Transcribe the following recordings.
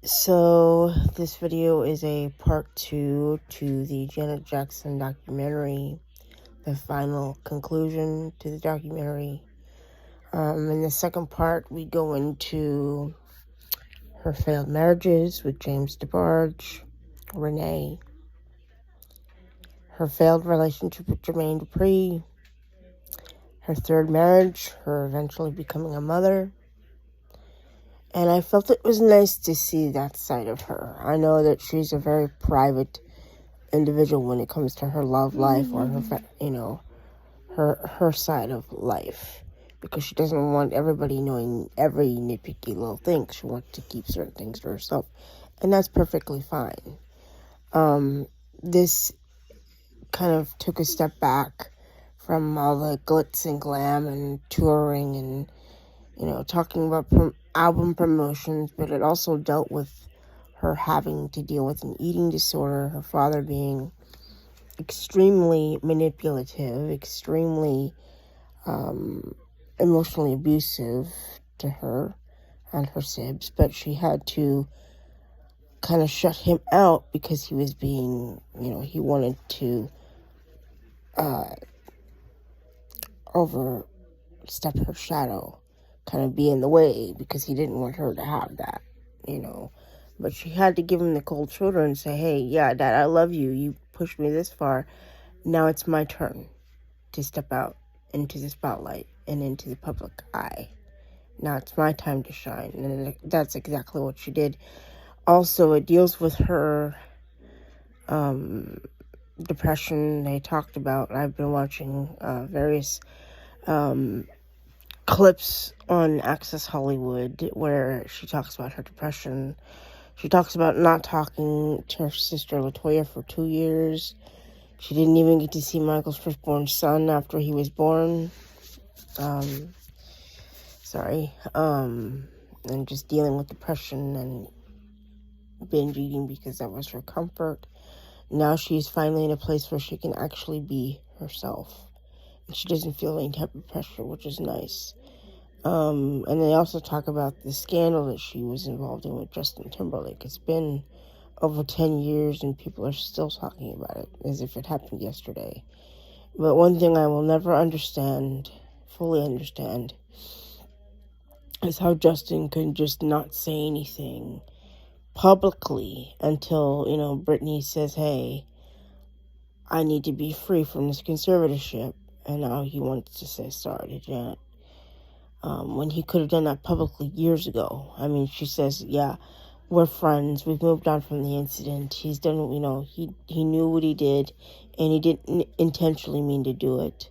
So this video is a part 2 to the Janet Jackson documentary, the final conclusion to the documentary. In the second part, we go into her failed marriages with James DeBarge, Renee, her failed relationship with Jermaine Dupri, her third marriage, her eventually becoming a mother. And I felt it was nice to see that side of her. I know that she's a very private individual when it comes to her love life or her side of life, because she doesn't want everybody knowing every nitpicky little thing. She wants to keep certain things to herself, and that's perfectly fine. This kind of took a step back from all the glitz and glam and touring and talking about album promotions, but it also dealt with her having to deal with an eating disorder, her father being extremely manipulative, extremely emotionally abusive to her and her sibs, but she had to kind of shut him out because he was being, he wanted to overstep her shadow, kind of be in the way because he didn't want her to have that, But she had to give him the cold shoulder and say, hey, yeah, Dad, I love you. You pushed me this far. Now it's my turn to step out into the spotlight and into the public eye. Now it's my time to shine. And that's exactly what she did. Also, it deals with her depression. They talked about, I've been watching various clips on Access Hollywood where she talks about her depression. She talks about not talking to her sister LaToya for 2 years. She didn't even get to see Michael's firstborn son after he was born. And just dealing with depression and binge eating because that was her comfort. Now she's finally in a place where she can actually be herself. And she doesn't feel any type of pressure, which is nice. And they also talk about the scandal that she was involved in with Justin Timberlake. It's been over 10 years and people are still talking about it as if it happened yesterday. But one thing I will never fully understand, is how Justin can just not say anything publicly until, Britney says, hey, I need to be free from this conservatorship. And now he wants to say sorry to Janet. When he could have done that publicly years ago. I mean, she says, yeah, we're friends. We've moved on from the incident. He's done, he knew what he did, and he didn't intentionally mean to do it.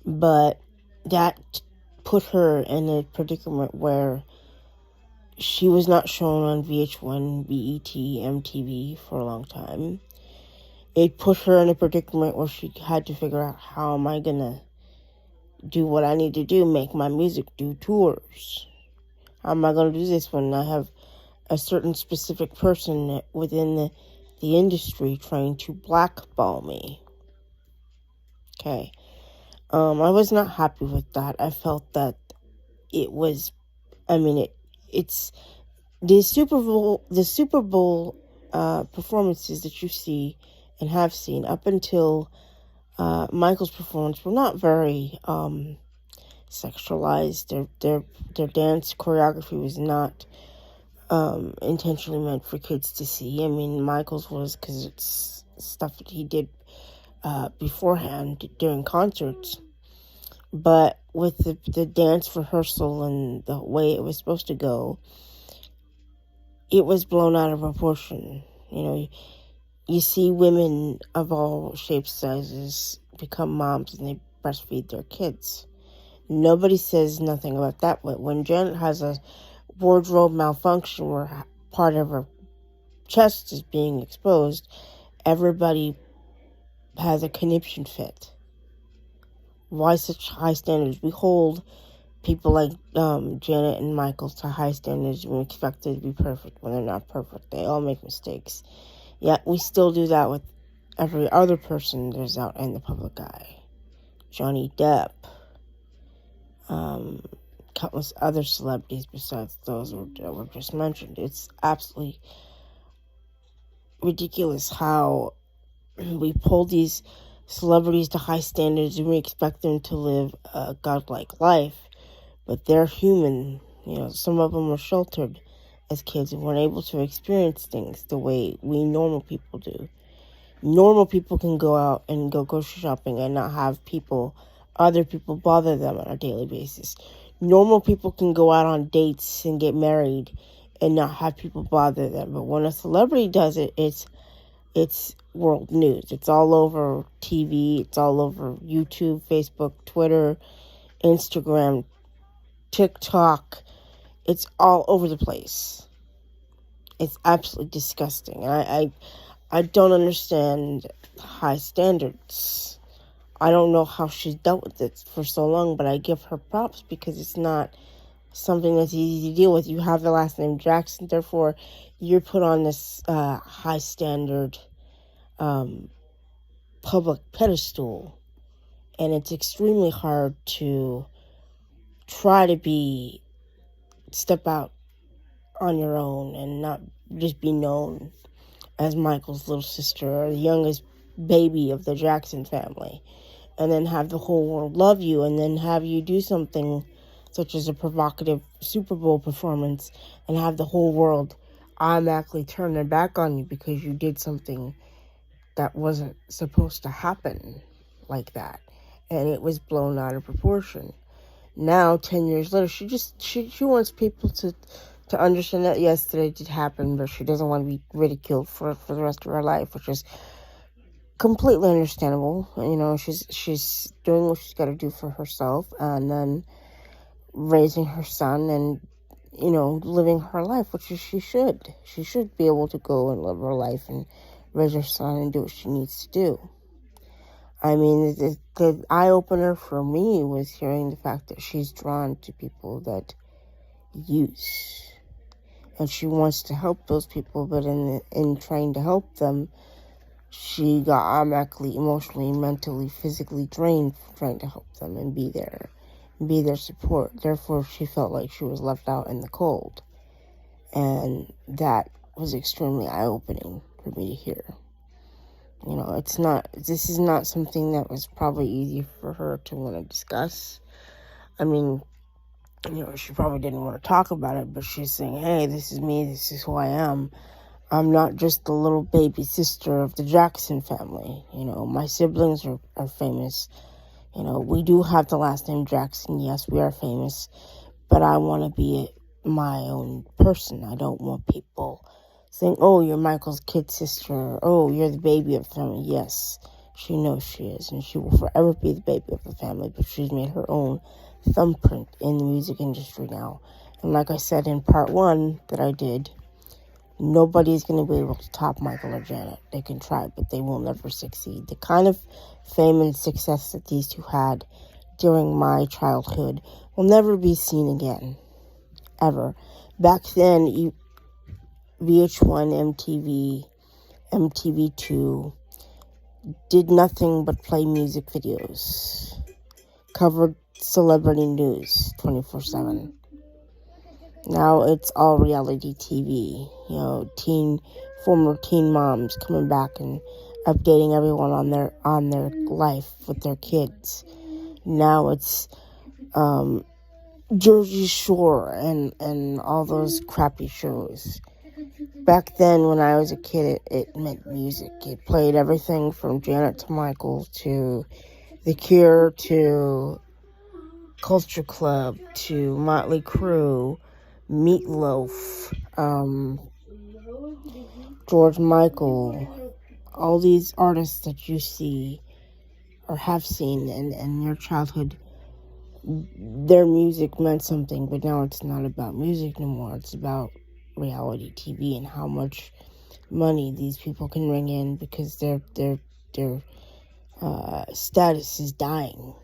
But that put her in a predicament where she was not shown on VH1, BET, MTV for a long time. It put her in a predicament where she had to figure out, how am I going to do what I need to do, make my music, do tours? How am I going to do this when I have a certain specific person within the industry trying to blackball me? Okay. I was not happy with that. I felt that it was, it's the Super Bowl performances that you see and have seen up until Michael's performance were not very sexualized. Their dance choreography was not intentionally meant for kids to see. I mean, Michael's was, because it's stuff that he did beforehand during concerts. But with the dance rehearsal and the way it was supposed to go, it was blown out of proportion. You see women of all shapes, sizes become moms and they breastfeed their kids. Nobody says nothing about that. But when Janet has a wardrobe malfunction where part of her chest is being exposed, everybody has a conniption fit. Why such high standards? We hold people like Janet and Michael to high standards and we expect them to be perfect when they're not perfect. They all make mistakes. Yet we still do that with every other person that's out in the public eye. Johnny Depp, countless other celebrities besides those that were just mentioned. It's absolutely ridiculous how we pull these celebrities to high standards and we expect them to live a godlike life, but they're human. Some of them were sheltered as kids and weren't able to experience things the way we normal people do. Normal people can go out and go grocery shopping and not have other people bother them on a daily basis. Normal people can go out on dates and get married and not have people bother them. But when a celebrity does it, it's world news. It's all over TV. It's all over YouTube, Facebook, Twitter, Instagram, TikTok. It's all over the place. It's absolutely disgusting. And I don't understand high standards. I don't know how she's dealt with it for so long, but I give her props because it's not something that's easy to deal with. You have the last name Jackson, therefore you're put on this high standard public pedestal, and it's extremely hard to try to step out on your own and not just be known as Michael's little sister or the youngest baby of the Jackson family, and then have the whole world love you, and then have you do something such as a provocative Super Bowl performance and have the whole world automatically turn their back on you because you did something that wasn't supposed to happen like that, and it was blown out of proportion. Now, 10 years later, she wants people to understand that, yes, that it did happen, but she doesn't want to be ridiculed for the rest of her life, which is completely understandable. She's doing what she's got to do for herself, and then raising her son and, living her life, which is she should. She should be able to go and live her life and raise her son and do what she needs to do. I mean, the eye-opener for me was hearing the fact that she's drawn to people that use. And she wants to help those people, but in trying to help them, she got automatically, emotionally, mentally, physically drained from trying to help them and be their support. Therefore, she felt like she was left out in the cold. And that was extremely eye-opening for me to hear. This is not something that was probably easy for her to want to discuss. I mean, she probably didn't want to talk about it, but she's saying, hey, this is me, this is who I am. I'm not just the little baby sister of the Jackson family. My siblings are famous. We do have the last name Jackson. Yes, we are famous, but I want to be my own person. I don't want people saying, oh, you're Michael's kid sister. Oh, you're the baby of the family. Yes, she knows she is, and she will forever be the baby of the family, but she's made her own thumbprint in the music industry now. And like I said in part 1 that I did, nobody's going to be able to top Michael or Janet. They can try, but they will never succeed. The kind of fame and success that these two had during my childhood will never be seen again, ever. Back then, VH1, MTV, MTV2 did nothing but play music videos, covered celebrity news 24/7. Now it's all reality TV. Former teen moms coming back and updating everyone on their life with their kids. Now it's Jersey Shore and all those crappy shows. Back then, when I was a kid, it meant music. It played everything from Janet to Michael to The Cure to Culture Club to Motley Crue, Meatloaf, George Michael, all these artists that you see or have seen in your childhood. Their music meant something, but now it's not about music anymore. It's about reality TV and how much money these people can bring in because their status is dying.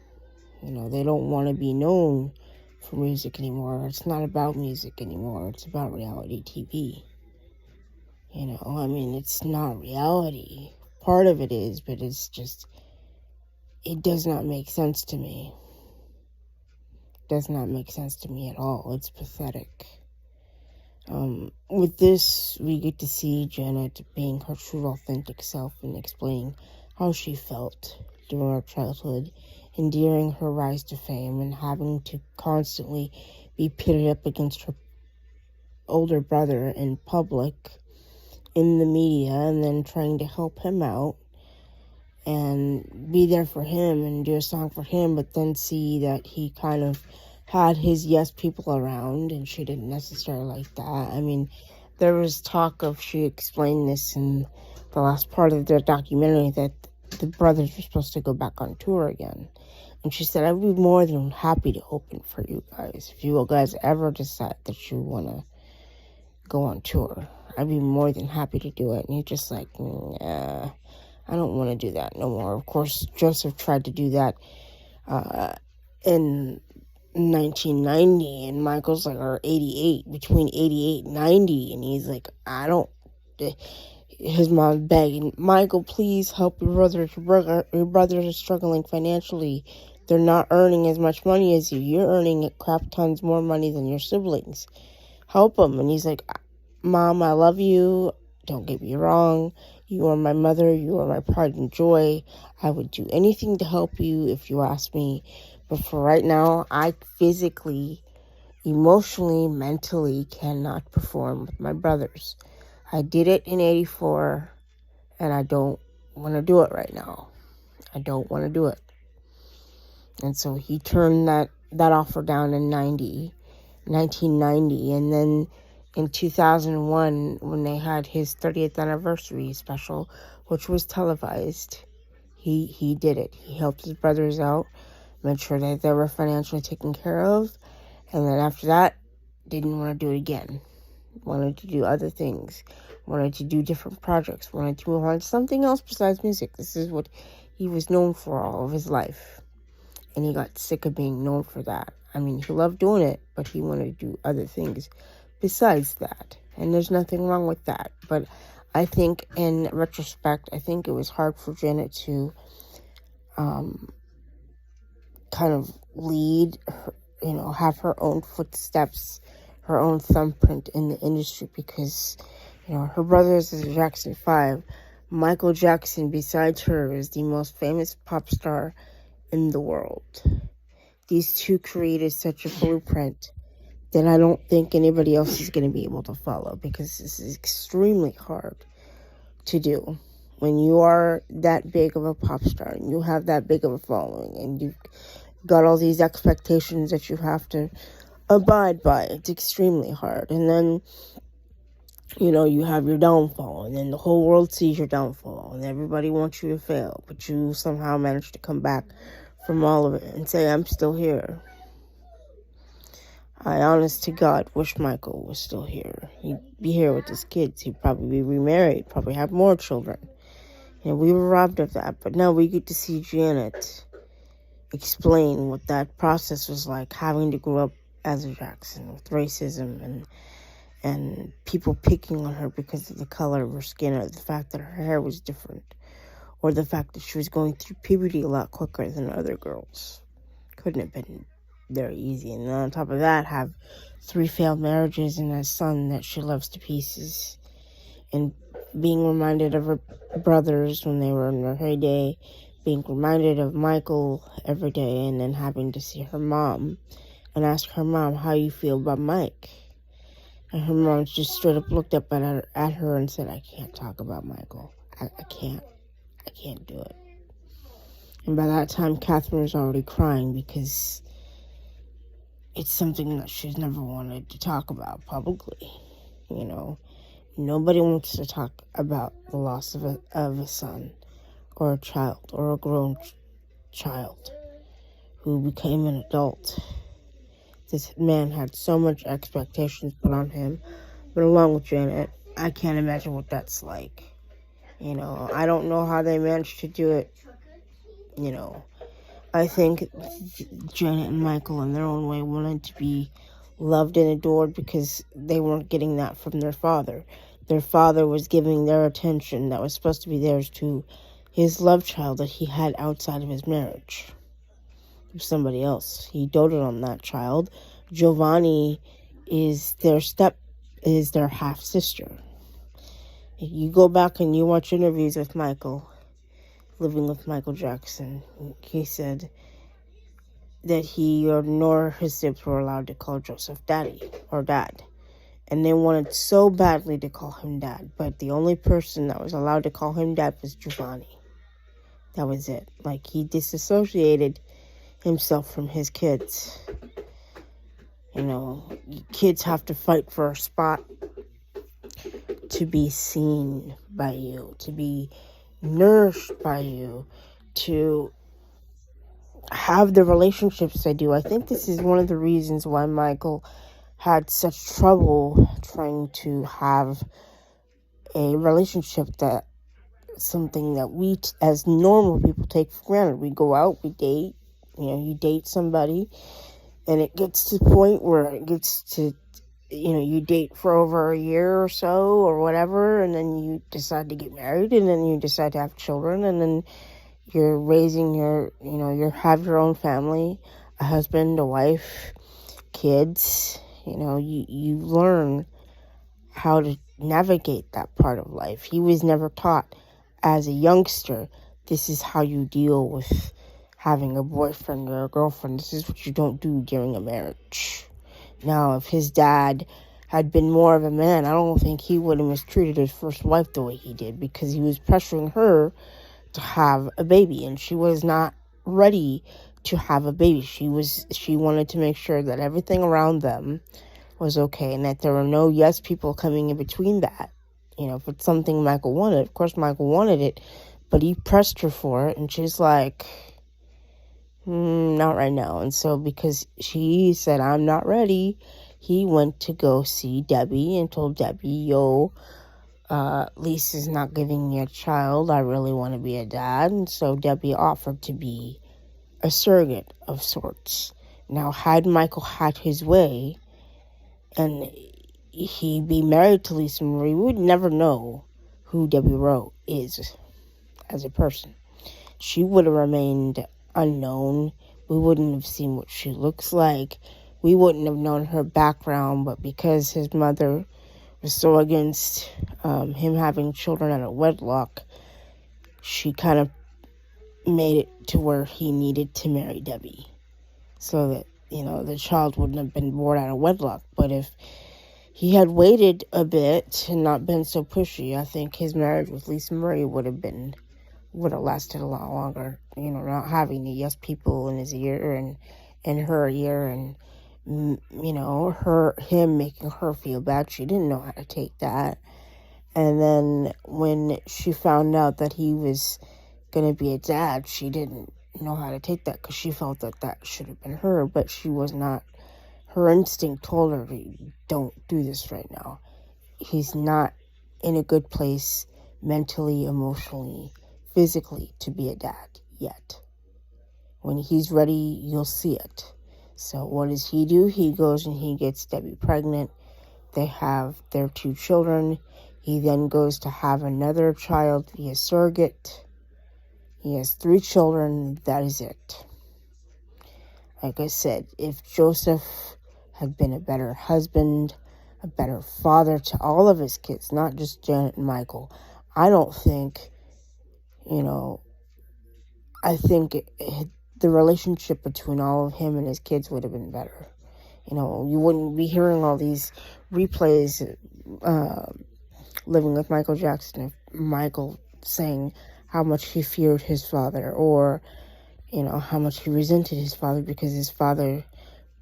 They don't want to be known for music anymore. It's not about music anymore. It's about reality TV. It's not reality. Part of it is, but it does not make sense to me. does not make sense to me at all. It's pathetic. With this, we get to see Janet being her true, authentic self and explaining how she felt during her childhood, enduring her rise to fame and having to constantly be pitted up against her older brother in public, in the media, and then trying to help him out and be there for him and do a song for him, but then see that he kind of had his yes people around and she didn't necessarily like that. I mean, there was talk of, she explained this in the last part of their documentary, that the brothers were supposed to go back on tour again. And she said, I'd be more than happy to open for you guys. If you guys ever decide that you want to go on tour, I'd be more than happy to do it. And he's just like, I don't want to do that no more. Of course, Joseph tried to do that in 1990, and Michael's like, or 88, between 88 and 90, and he's like, I don't, his mom's begging, Michael, please help your brothers. Your brothers are struggling financially. They're not earning as much money as you. You're earning crap tons more money than your siblings. Help them. And he's like, Mom, I love you. Don't get me wrong. You are my mother. You are my pride and joy. I would do anything to help you if you ask me. But for right now, I physically, emotionally, mentally cannot perform with my brothers. I did it in 84, and I don't want to do it right now. I don't want to do it. And so he turned that offer down in 1990, and then in 2001, when they had his 30th anniversary special, which was televised, he did it. He helped his brothers out, made sure that they were financially taken care of, and then after that, didn't want to do it again. Wanted to do other things, wanted to do different projects, wanted to move on to something else besides music. This is what he was known for all of his life, and he got sick of being known for that. I mean, he loved doing it, but he wanted to do other things besides that, and there's nothing wrong with that. But I think, in retrospect, I think it was hard for Janet to kind of lead, have her own footsteps, her own thumbprint in the industry, because, her brothers is Jackson 5. Michael Jackson, besides her, is the most famous pop star in the world. These two created such a blueprint that I don't think anybody else is going to be able to follow, because this is extremely hard to do. When you are that big of a pop star and you have that big of a following and you've got all these expectations that you have to abide by, it's extremely hard. And then, you have your downfall, and then the whole world sees your downfall, and everybody wants you to fail, but you somehow manage to come back from all of it and say, I'm still here. I, honest to God, wish Michael was still here. He'd be here with his kids. He'd probably be remarried, probably have more children. We were robbed of that, but now we get to see Janet explain what that process was like, having to grow up as a Jackson with racism and people picking on her because of the color of her skin, or the fact that her hair was different, or the fact that she was going through puberty a lot quicker than other girls. Couldn't have been very easy. And then on top of that, have 3 failed marriages and a son that she loves to pieces, and being reminded of her brothers when they were in their heyday, being reminded of Michael every day, and then having to see her mom and ask her mom, how you feel about Mike? And her mom just straight up looked up at her and said, I can't talk about Michael. I can't do it. And by that time, Catherine was already crying, because it's something that she's never wanted to talk about publicly. Nobody wants to talk about the loss of a son, or a child, or a grown child who became an adult. This man had so much expectations put on him, but along with Janet, I can't imagine what that's like. I don't know how they managed to do it. I think Janet and Michael, in their own way, wanted to be loved and adored because they weren't getting that from their father. Their father was giving their attention that was supposed to be theirs to his love child that he had outside of his marriage. somebody else. He doted on that child. Giovanni is their half sister. If you go back and you watch interviews with Michael, living with Michael Jackson, he said that he nor his siblings were allowed to call Joseph daddy or dad. And they wanted so badly to call him dad, but the only person that was allowed to call him dad was Giovanni. That was it. Like, he disassociated himself from his kids. You know, kids have to fight for a spot to be seen by you, to be nourished by you, to have the relationships they do. I think this is one of the reasons why Michael had such trouble trying to have a relationship, that something that we as normal people take for granted. We go out, we date, you date somebody, and it gets to the point where it gets to, you date for over a year or so or whatever, and then you decide to get married, and then you decide to have children, and then you're raising you have your own family, a husband, a wife, kids. You learn how to navigate that part of life. He was never taught as a youngster, this is how you deal with having a boyfriend or a girlfriend. This is what you don't do during a marriage. Now, if his dad had been more of a man, I don't think he would have mistreated his first wife the way he did, because he was pressuring her to have a baby, and she was not ready to have a baby. She wanted to make sure that everything around them was okay, and that there were no yes people coming in between that. If it's something Michael wanted, of course Michael wanted it, but he pressed her for it, and she's like, not right now. And so, because she said, I'm not ready, he went to go see Debbie and told Debbie, Lisa's not giving me a child. I really want to be a dad. And so Debbie offered to be a surrogate of sorts. Now, had Michael had his way and he be married to Lisa Marie, we would never know who Debbie Rowe is as a person. She would have remained unknown. We wouldn't have seen what she looks like. We wouldn't have known her background, but because his mother was so against him having children out of wedlock, she kind of made it to where he needed to marry Debbie so that, the child wouldn't have been born out of wedlock. But if he had waited a bit and not been so pushy, I think his marriage with Lisa Marie would have lasted a lot longer. Not having the yes people in his ear and in her ear, and him making her feel bad. She didn't know how to take that. And then when she found out that he was going to be a dad, she didn't know how to take that, because she felt that should have been her, but she was not. Her instinct told her, don't do this right now. He's not in a good place mentally, emotionally, physically to be a dad yet. When he's ready, you'll see it. So what does he do? He goes and he gets Debbie pregnant. They have their 2 children. He then goes to have another child via surrogate. He has 3 children. That is it. Like I said, if Joseph had been a better husband, a better father to all of his kids, not just Janet and Michael, I don't think, I think the relationship between all of him and his kids would have been better. You wouldn't be hearing all these replays, living with Michael Jackson, if Michael saying how much he feared his father, or, how much he resented his father because his father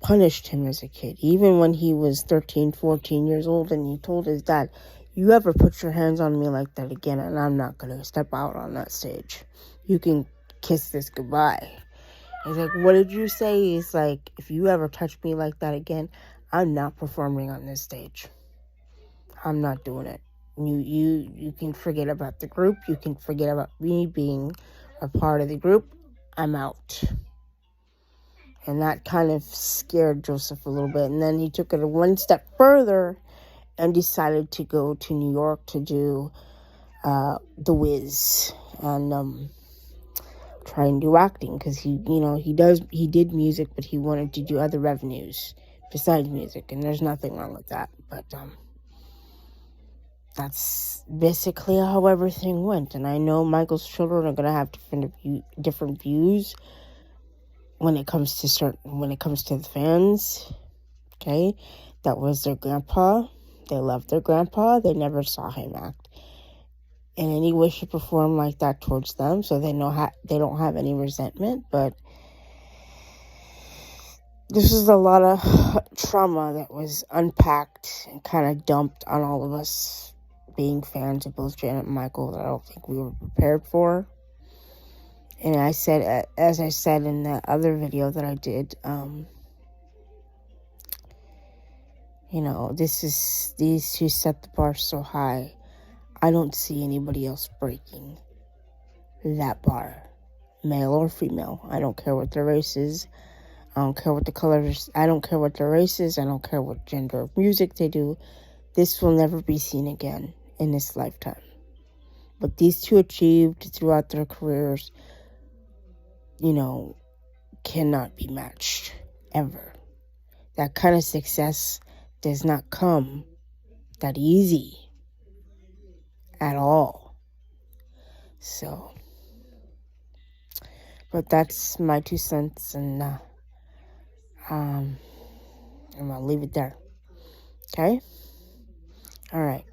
punished him as a kid. Even when he was 13, 14 years old, and he told his dad, you ever put your hands on me like that again, and I'm not going to step out on that stage. You can kiss this goodbye. He's like, what did you say? He's like, if you ever touch me like that again, I'm not performing on this stage. I'm not doing it. You can forget about the group. You can forget about me being a part of the group. I'm out. And that kind of scared Joseph a little bit. And then he took it one step further and decided to go to New York to do The Wiz. And try and do acting, because he did music, but he wanted to do other revenues besides music, and there's nothing wrong with that. But that's basically how everything went. And I know Michael's children are gonna have different views when it comes to the fans. Okay, that was their grandpa. They loved their grandpa. They never saw him act in any way, shape, or form like that towards them, so they don't have any resentment. But this is a lot of trauma that was unpacked and kind of dumped on all of us, being fans of both Janet and Michael, that I don't think we were prepared for. And as I said in that other video that I did, these two set the bar so high. I don't see anybody else breaking that bar, male or female. I don't care what their race is. I don't care what the color is. I don't care what their race is. I don't care what gender of music they do. This will never be seen again in this lifetime. What these two achieved throughout their careers, cannot be matched, ever. That kind of success does not come that easy at all. So, but that's my 2 cents, and I'm gonna leave it there. Okay? All right.